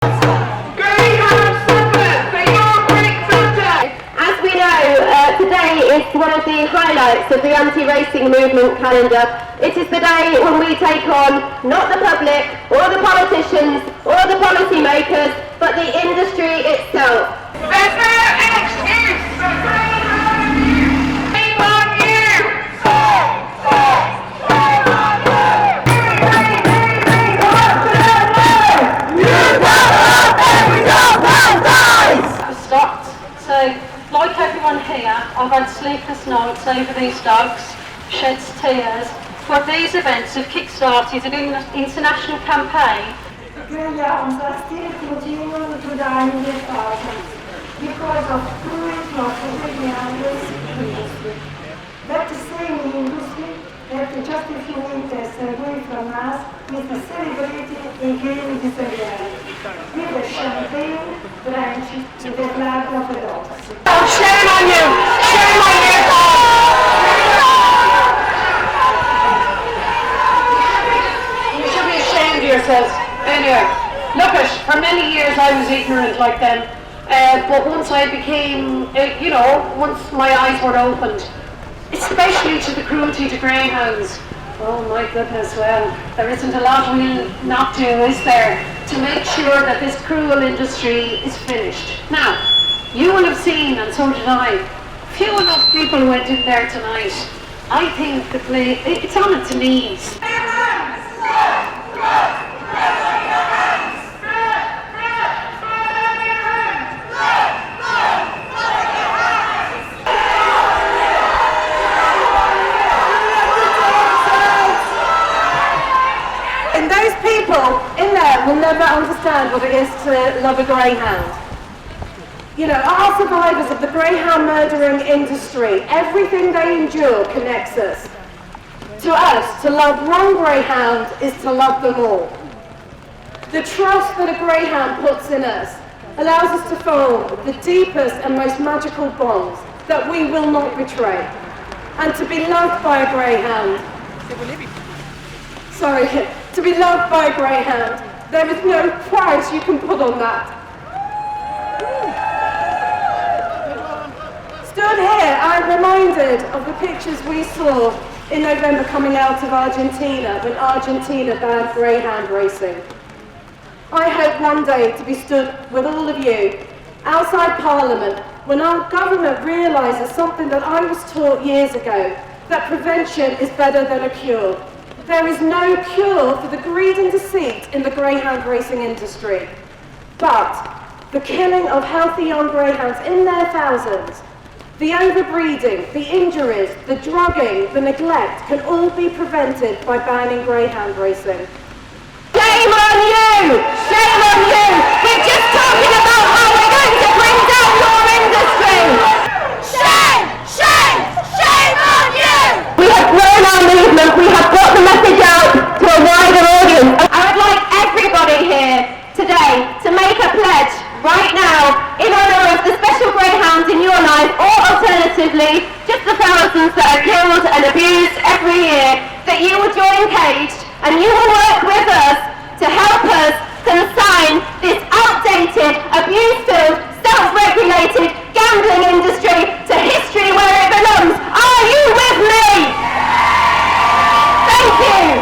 Today is one of the highlights of the anti-racing movement calendar. It is the day when we take on not the public or the politicians or the policy makers, but the industry itself. There's no excuse! Shame on you! Stopped. So, like everyone here, I've had sleepless nights over these dogs, sheds tears, but these events have kick-started an international campaign. Greyhounds are still continuing to die in their thousands because of cruel losses in the racing industry. That the same industry that just a few meters away from us is celebrated again this year with the champagne branch to the flag of the dogs. Oh, shame on you! Shame on you! You should be ashamed of yourselves. Anyway, look for many years I was ignorant like them, but once I became, once my eyes were opened, especially to the cruelty to greyhounds. Oh my goodness, well, there isn't a lot we'll not do, is there, to make sure that this cruel industry is finished. Now, you will have seen, and so did I, few enough people went in there tonight. I think the place, it's on its knees. And those people in there will never understand what it is to love a greyhound. You know, our survivors of the greyhound murdering industry, everything they endure connects us. To us, to love one greyhound is to love them all. The trust that a greyhound puts in us allows us to form the deepest and most magical bonds that we will not betray. And to be loved by a greyhound, to be loved by a greyhound, there is no price you can put on that. Stood here, I'm reminded of the pictures we saw in November coming out of Argentina when Argentina banned greyhound racing. I hope one day to be stood with all of you outside Parliament when our government realises something that I was taught years ago, that prevention is better than a cure. There is no cure for the greed and deceit in the greyhound racing industry. But the killing of healthy young greyhounds in their thousands, the overbreeding, the injuries, the drugging, the neglect can all be prevented by banning greyhound racing. Shame on you! Shame on you! We're just talking about how we're going to bring down your industry! Shame! Shame! Shame on you! We have grown our movement, we have got the message out to a wider audience. I would like everybody here today to make a pledge right now in honour of the special greyhounds in your life, or alternatively, just the thousands that are killed and abused every year, that you will join Caged and you will work with us to help us consign this outdated, abuse-filled, self-regulated gambling industry to history where it belongs. Are you with me? Thank you.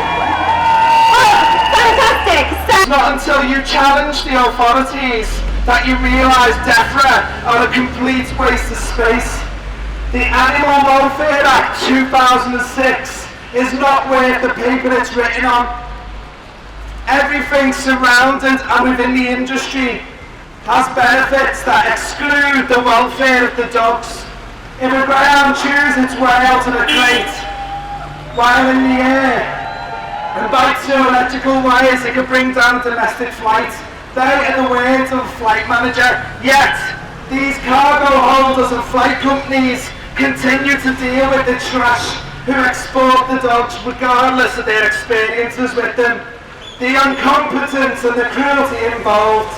Oh, fantastic. It's not until you challenge the authorities that you realise DEFRA are a complete waste of space. The Animal Welfare Act 2006 is not worth the paper it's written on. Everything surrounded and within the industry has benefits that exclude the welfare of the dogs. If a greyhound chews its way out of a crate while in the air and bites through electrical wires, it can bring down domestic flight. They are the words of a flight manager, yet these cargo holders and flight companies continue to deal with the trash who export the dogs regardless of their experiences with them. The incompetence and the cruelty involved.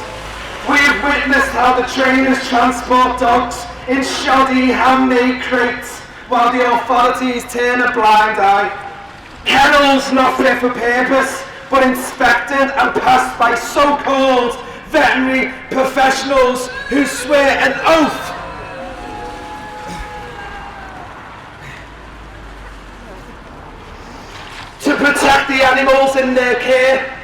We've witnessed how the trainers transport dogs in shoddy handmade crates while the authorities turn a blind eye. Kennels not fit for purpose, but inspected and passed by so-called veterinary professionals who swear an oath to protect the animals in their care.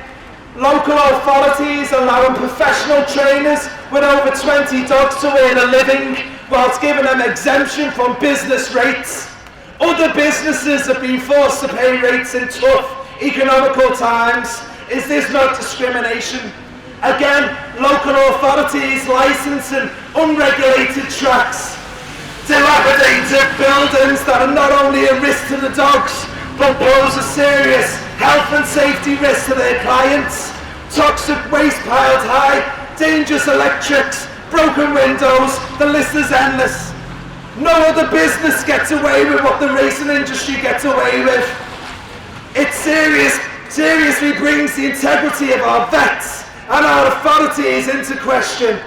Local authorities allowing professional trainers with over 20 dogs to earn a living whilst giving them exemption from business rates. Other businesses have been forced to pay rates in tough economical times. Is this not discrimination? Again, local authorities licensing unregulated tracks, dilapidated buildings that are not only a risk to the dogs, but pose a serious health and safety risk to their clients. Toxic waste piled high, dangerous electrics, broken windows, the list is endless. No other business gets away with what the racing industry gets away with. It seriously brings the integrity of our vets and our authorities into question.